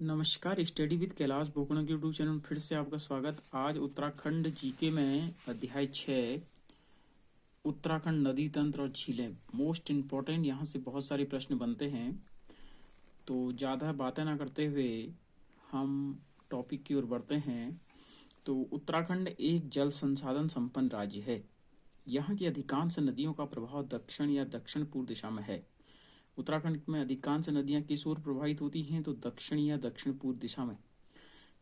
नमस्कार। Study with Kailash बोकना के YouTube channel में फिर से आपका स्वागत। आज उत्तराखंड जीके में अध्याय 6 उत्तराखंड नदी तंत्र और झीलें मोस्ट इम्पोर्टेंट। यहाँ से बहुत सारे प्रश्न बनते हैं, तो ज़्यादा बातें ना करते हुए हम टॉपिक की ओर बढ़ते हैं। तो उत्तराखंड एक जल संसाधन संपन्न राज्य है। यहाँ की अधिकांश नदियों का प्रभाव दक्षिण या दक्षिण पूर्व दिशा में है। उत्तराखंड में अधिकांश नदियां किस ओर प्रवाहित होती हैं? तो दक्षिण या दक्षिण पूर्व दिशा में।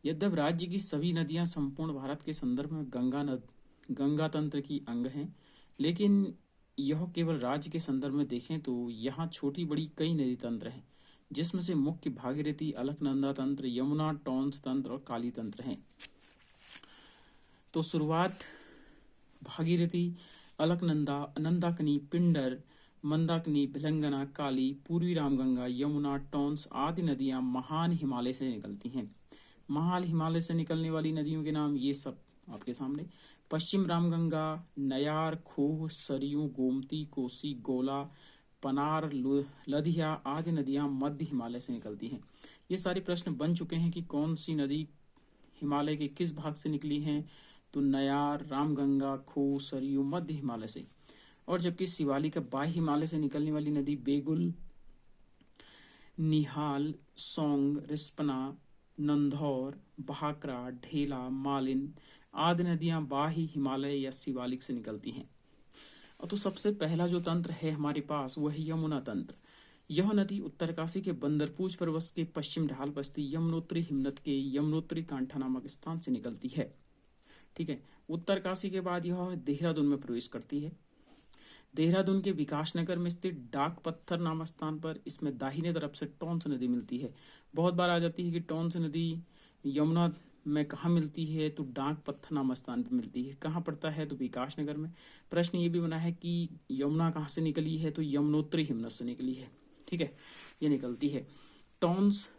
यद्यपि राज्य की सभी नदियां संपूर्ण भारत के संदर्भ में गंगा तंत्र की अंग हैं, लेकिन यह केवल राज्य के संदर्भ में देखें तो यहाँ छोटी बड़ी कई नदी तंत्र हैं, जिसमें से मुख्य भागीरथी, अलकनंदा तंत्र, यमुना, टोंस तंत्र और काली तंत्र हैं। तो शुरुआत भागीरथी, अलकनंदा, नंदाकनी, पिंडर, मंदाकिनी, भिलंगना, काली, पूर्वी रामगंगा, यमुना, टोंस आदि नदियां महान हिमालय से निकलती हैं। महान हिमालय से निकलने वाली नदियों के नाम ये सब आपके सामने। पश्चिम रामगंगा, नयार, खोह, सरयू, गोमती, कोसी, गोला, पनार, लधिया आदि नदियां मध्य हिमालय से निकलती हैं। ये सारे प्रश्न बन चुके हैं कि कौन सी नदी हिमालय के किस भाग से निकली हैं। तो नयार, रामगंगा, खोह, सरयू मध्य हिमालय से। और जबकि शिवालिक बाह्य हिमालय से निकलने वाली नदी बेगुल, निहाल, सोंग, रिस्पना, नंधौर, भाकरा, ढेला, मालिन आदि नदियां बाह्य हिमालय या शिवालिक से निकलती हैं। और तो सबसे पहला जो तंत्र है हमारे पास वह है यमुना तंत्र। यह नदी उत्तरकाशी के बंदरपूछ पर्वत के पश्चिम ढाल पर स्थित यमुनोत्री हिमनद के यमुनोत्री कांठा नामक स्थान से निकलती है। ठीक है। उत्तरकाशी के बाद यह देहरादून में प्रवेश करती है। देहरादून के विकासनगर में स्थित डाक पत्थर नामक स्थान पर इसमें दाहिने तरफ से टोंस नदी मिलती है। बहुत बार आ जाती है कि टोंस नदी यमुना में कहाँ मिलती है? तो डाक पत्थर नामक स्थान पर मिलती है। कहाँ पड़ता है? तो विकासनगर में। प्रश्न ये भी बना है कि यमुना कहाँ से निकली है? तो यमुनोत्री हिमनद से निकली है। ठीक है, ये निकलती है। टोंस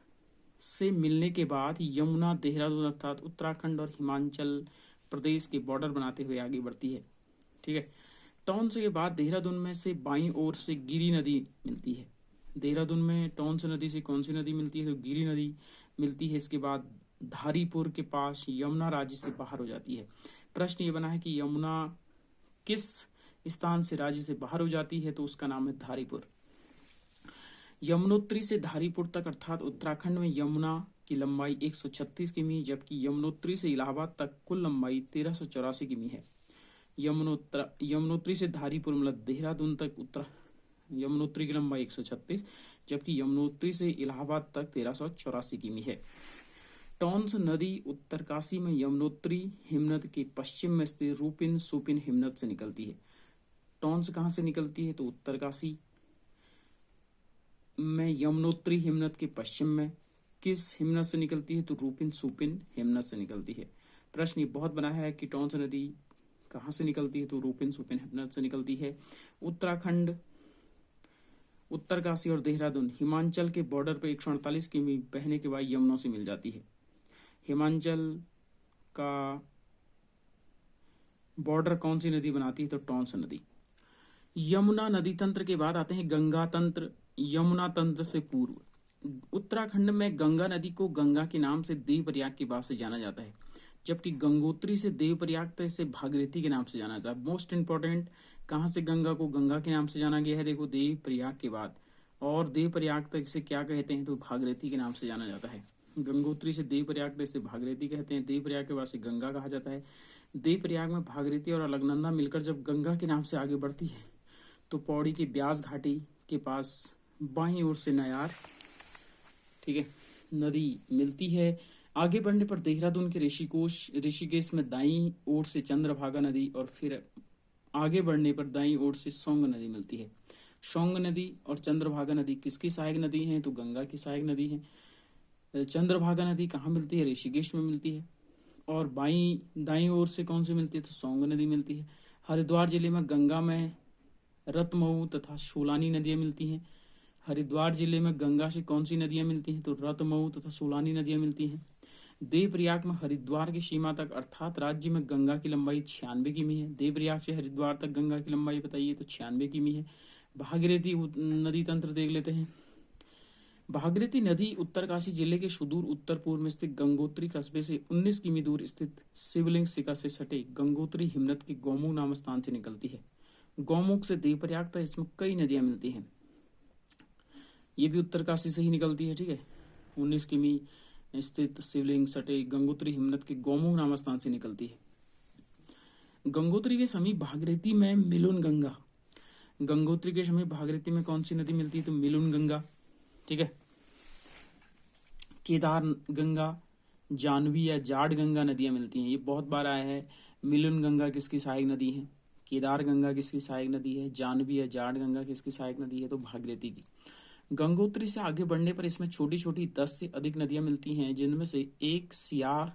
से मिलने के बाद यमुना देहरादून अर्थात उत्तराखंड और हिमाचल प्रदेश के बॉर्डर बनाते हुए आगे बढ़ती है। ठीक है। टोंस के बाद देहरादून में से बाईं ओर से गिरी नदी मिलती है। देहरादून में टोंस नदी से कौन सी नदी मिलती है? तो गिरी नदी मिलती है। इसके बाद धारीपुर के पास यमुना राज्य से बाहर हो जाती है। प्रश्न ये बना है कि यमुना किस स्थान से राज्य से बाहर हो जाती है? तो उसका नाम है धारीपुर। यमुनोत्री से धारीपुर तक अर्थात उत्तराखंड में यमुना की लंबाई 136 किमी, जबकि यमुनोत्री से इलाहाबाद तक कुल लंबाई 1384 किमी है। यमुनोत्री से धारीपुर मतलब देहरादून तक यमुनोत्री की लंबाई 136, जबकि यमुनोत्री से इलाहाबाद तक 1384 किमी है। टोंस नदी उत्तरकाशी में यमुनोत्री हिमनद के पश्चिम में स्थित रूपिन सुपिन हिमनद से निकलती है। टोंस कहाँ से निकलती है? तो उत्तरकाशी में यमुनोत्री हिमनद के पश्चिम में। किस हिमनद से निकलती है? तो रूपिन सुपिन हिमनद से निकलती है। प्रश्न ये बहुत बना है कि टोंस नदी कहाँ से निकलती है? तो रूपिन सुपिन हिमनद से निकलती है। उत्तराखंड, उत्तरकाशी और देहरादून हिमाचल के बॉर्डर पर 148 किमी बहने के बाद यमुना से मिल जाती है। हिमाचल का बॉर्डर कौन सी नदी बनाती है? तो टोंस नदी। यमुना नदी तंत्र के बाद आते हैं गंगा तंत्र। यमुना तंत्र से पूर्व उत्तराखंड में गंगा नदी को गंगा के नाम से देवप्रयाग के बाद से जाना जाता है, जबकि गंगोत्री से देवप्रयाग तक से भागीरथी के नाम से जाना जाता है। मोस्ट इंपॉर्टेंट, कहाँ से गंगा को गंगा के नाम से जाना गया है? देखो, देवप्रयाग के बाद। और देवप्रयाग तक इसे क्या कहते हैं? तो भागीरथी के नाम से जाना जाता है। गंगोत्री से देवप्रयाग तक इसे भागीरथी कहते हैं। देवप्रयाग के बाद से गंगा कहा जाता है। देवप्रयाग में भागीरथी और अलकनंदा मिलकर जब गंगा के नाम से आगे बढ़ती है तो पौड़ी की ब्यास घाटी के पास बाईं ओर से नयार, ठीक है, नदी मिलती है। आगे बढ़ने पर देहरादून के ऋषिकेश में दाईं ओर से चंद्रभागा नदी और फिर आगे बढ़ने पर दाईं ओर से सोंग नदी मिलती है। सोंग नदी और चंद्रभागा नदी किसकी सहायक नदी हैं? तो गंगा की सहायक नदी है। चंद्रभागा नदी कहाँ मिलती है? ऋषिकेश में मिलती है। और दाईं ओर से कौन सी मिलती है? तो सोंग नदी मिलती है। हरिद्वार जिले में गंगा में रतमऊ तथा सोलानी नदियां मिलती हैं। हरिद्वार जिले में गंगा से कौन सी नदियां मिलती हैं? तो रतमऊ तथा सोलानी नदियां मिलती हैं। देवप्रयाग में हरिद्वार की सीमा तक अर्थात राज्य में गंगा की लंबाई 96 किमी है। देवप्रयाग से हरिद्वार तक गंगा की लंबाई बताइए, तो 96 किमी है। भागीरथी नदी तंत्र देख लेते हैं। भागीरथी नदी उत्तरकाशी जिले के सुदूर उत्तर पूर्व में स्थित गंगोत्री कस्बे से 19 किमी दूर स्थित शिवलिंग शिखर से सटे गंगोत्री हिमनद के गौमुख नामक स्थान से निकलती है। गौमुख से देवप्रयाग तक इसमें कई नदियां मिलती हैं। ये भी उत्तरकाशी से ही निकलती है। ठीक है, 19 किमी स्थित शिवलिंग सटे गंगोत्री हिमनद के गौमुख नामक स्थान से निकलती है। गंगोत्री के समीप भागीरथी में मिलुन गंगा, गंगोत्री के समीप भागीरथी में कौन सी नदी मिलती है? तो मिलुन गंगा। ठीक है, केदार गंगा, जानवी या जाड़ गंगा नदियां मिलती हैं। ये बहुत बार आया है। मिलुन गंगा किसकी सहायक नदी है? केदार गंगा किसकी सहायक नदी है? जानवी या जाड़ गंगा किसकी सहायक नदी है? तो भागीरथी की। गंगोत्री से आगे बढ़ने पर इसमें छोटी छोटी 10 से अधिक नदियां मिलती हैं, जिनमें से एक सिया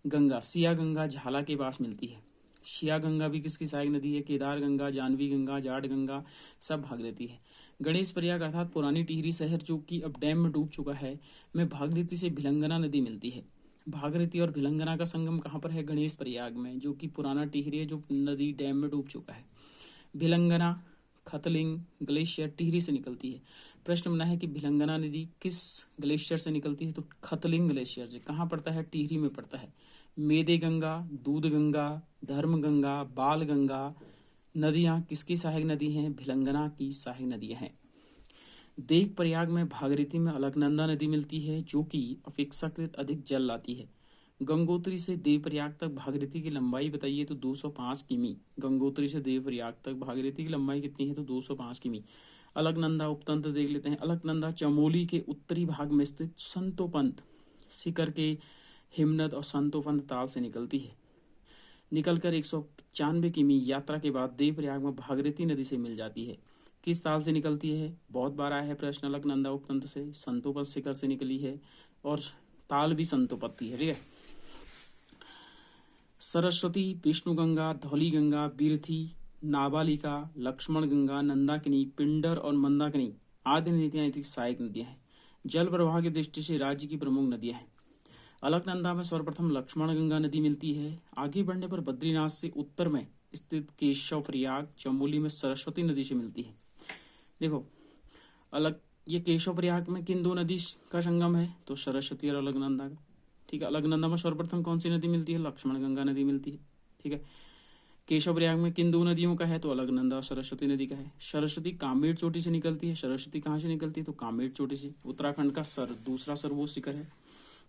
गंगा झाला के पास मिलती है। शिया गंगा भी किसकी सहायक नदी है? केदार गंगा, जानवी गंगा, जाड़ गंगा सब भागीरथी है। गणेश प्रयाग अर्थात पुरानी टिहरी शहर जो कि अब डैम में डूब चुका है, में भागीरथी से भिलंगना नदी मिलती है। भागीरथी और भिलंगना का संगम कहाँ पर है? गणेश प्रयाग में, जो कि पुराना टिहरी है, जो नदी डैम में डूब चुका है। भिलंगना खतलिंग ग्लेशियर टिहरी से निकलती है। प्रश्न बना है कि भिलंगना नदी किस ग्लेशियर से निकलती है? तो खतलिंग ग्लेशियर से। कहाँ पड़ता है? टिहरी में पड़ता है। मेदे गंगा, दूध गंगा, धर्म गंगा, बाल गंगा नदियां किसकी सहायक नदी हैं? भिलंगना की सहायक नदियां हैं। देव प्रयाग में भागीरथी में अलकनंदा नदी मिलती है, जो कि अपेक्षाकृत अधिक जल लाती है। गंगोत्री से देवप्रयाग तक भागीरथी की लंबाई बताइए? तो 205 किमी। गंगोत्री से देवप्रयाग तक भागीरथी की लंबाई कितनी है? तो 205 किमी। अलकनंदा उपतंत्र देख लेते हैं। अलकनंदा चमोली के उत्तरी भाग में स्थित संतोपंत शिखर के हिमनद और संतोपंत ताल से निकलती है। निकलकर 195 किमी यात्रा के बाद देवप्रयाग में भागीरथी नदी से मिल जाती है। किस ताल से निकलती है? बहुत बार आया है प्रश्न। अलकनंदा उपतंत्र से, संतोपंत शिखर से निकली है और ताल भी संतोपंती है। ठीक है, सरस्वती, विष्णुगंगा, धौलीगंगा, बिरथी, नाबालिका, लक्ष्मण गंगा, नंदाकिनी, पिंडर और मंदाकिनी आदि नदियां इसकी सहायक नदियां हैं। जल प्रवाह की दृष्टि से राज्य की प्रमुख नदियां हैं। अलकनंदा में सर्वप्रथम लक्ष्मण गंगा नदी मिलती है। आगे बढ़ने पर बद्रीनाथ से उत्तर में स्थित केशव प्रयाग चमोली में सरस्वती नदी से मिलती है। देखो, ये केशव प्रयाग में किन दो नदी का संगम है? तो सरस्वती और अलकनंदा का। ठीक है, अलकनंदा में सर्वप्रथम कौन सी नदी मिलती है? लक्ष्मण गंगा नदी मिलती है। ठीक है, केशव प्रयाग में किन दो नदियों का है? तो अलकनंदा और सरस्वती नदी का है। सरस्वती कामेर चोटी से निकलती है। सरस्वती कहाँ से निकलती है? तो कामेर चोटी से। उत्तराखंड का दूसरा सर्वोच्च शिखर है।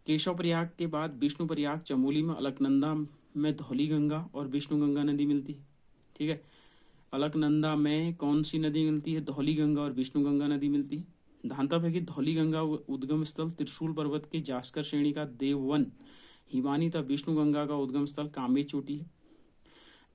केशव प्रयाग के बाद विष्णु प्रयाग चमोली में अलकनंदा में धौली गंगा और विष्णु गंगा नदी मिलती है। ठीक है, अलकनंदा में कौन सी नदी मिलती है? धौली गंगा और विष्णु गंगा नदी मिलती है। ध्यानतप है कि धौली गंगा उद्गम स्थल त्रिशूल पर्वत के जास्कर श्रेणी का देववन हिमानी तथा विष्णु गंगा का उद्गम स्थल कामेर चोटी है।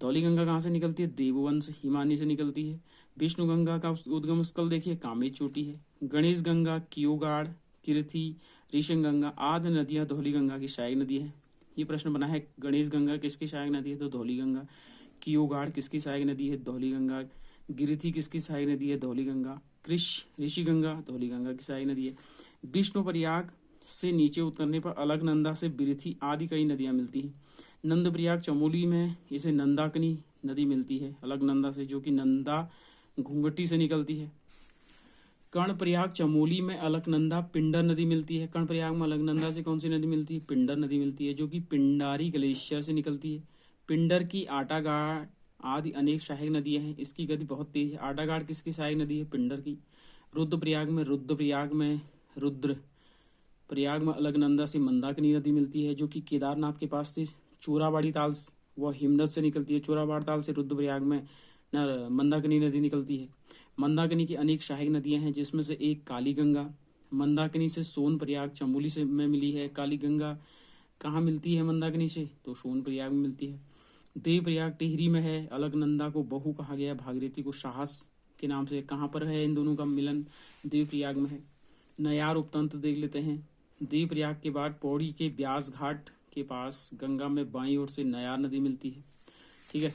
धौली गंगा कहाँ से निकलती है? देववन से, हिमानी से निकलती है। विष्णु गंगा का उद्गम स्थल देखिए कामेर चोटी है। गणेश गंगा, कियोगाड़, कीर्थी, ऋषिंग गंगा आदि नदियां धौली गंगा की सहायक नदी है। ये प्रश्न बना है, गणेश गंगा किसकी सहायक नदी है? तो धौली गंगा। कियोगाड़ किसकी सहायक नदी है? धौली गंगा। गिरिथी किसकी सहायक नदी है? धौली गंगा। ऋषि गंगा धौली गंगा की सहायक नदी है। विष्णु प्रयाग से नीचे उतरने पर अलकनंदा से बिरथी आदि कई नदियां मिलती हैं। नंद प्रयाग चमोली में इसे नंदाकिनी नदी मिलती है अलकनंदा से, जो कि नंदा घूंघटी से निकलती है। कर्ण प्रयाग चमोली में अलकनंदा पिंडर नदी मिलती है। कर्ण प्रयाग में अलकनंदा से कौन सी नदी मिलती है? पिंडर नदी मिलती है, जो कि पिंडारी ग्लेशियर से निकलती है। पिंडर की आटाघाट आदि अनेक सहायक नदियां हैं। इसकी गति बहुत तेज है। आटाघाट किसकी सहायक नदी है? पिंडर की। रुद्रप्रयाग में अलकनंदा से मंदाकिनी नदी मिलती है, जो कि केदारनाथ के पास से चोराबाड़ी ताल व हिमनद से निकलती है। चोराबाड़ ताल से रुद्रप्रयाग में मंदाकिनी नदी निकलती है। मंदाकिनी की अनेक सहायक नदियां हैं, जिसमें से एक काली गंगा। मंदाकिनी से सोन प्रयाग चमोली से में मिली है। काली गंगा कहाँ मिलती है मंदाकिनी से? तो सोन प्रयाग में मिलती है। देव प्रयाग टिहरी में है। अलकनंदा को बहू कहा गया, भागीरथी को साहस के नाम से। कहाँ पर है इन दोनों का मिलन? देव प्रयाग में है। नयार उपतंत्र देख लेते हैं। देव प्रयाग के बाद पौड़ी के ब्यास घाट के पास गंगा में बाईं ओर से नयार नदी मिलती है। ठीक है,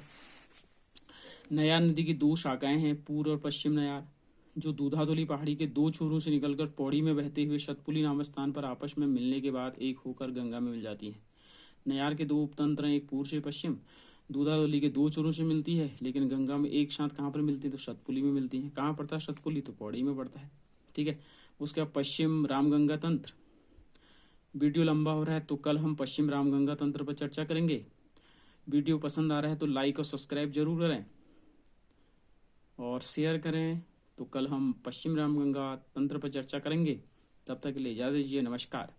नयार नदी की दो शाखाएं हैं, पूर्व और पश्चिम नयार, जो दूधाधुली पहाड़ी के दो छोरों से निकलकर पौड़ी में बहते हुए शतपुली नामक स्थान पर आपस में मिलने के बाद एक होकर गंगा में मिल जाती है। नयार के दो उपतंत्र हैं, एक पूर्व से पश्चिम। दूधाधुली के दो छोरों से मिलती है, लेकिन गंगा में एक साथ कहाँ पर मिलती है? तो शतपुली में मिलती है। कहाँ पड़ता है शतपुली? तो पौड़ी में पड़ता है। ठीक है, उसके बाद पश्चिम रामगंगा तंत्र। वीडियो लंबा हो रहा है तो कल हम पश्चिम रामगंगा तंत्र पर चर्चा करेंगे। वीडियो पसंद आ रहा है तो लाइक और सब्सक्राइब जरूर करें और शेयर करें। तो कल हम पश्चिम रामगंगा तंत्र पर चर्चा करेंगे। तब तक के लिए इजाजत दीजिए। नमस्कार।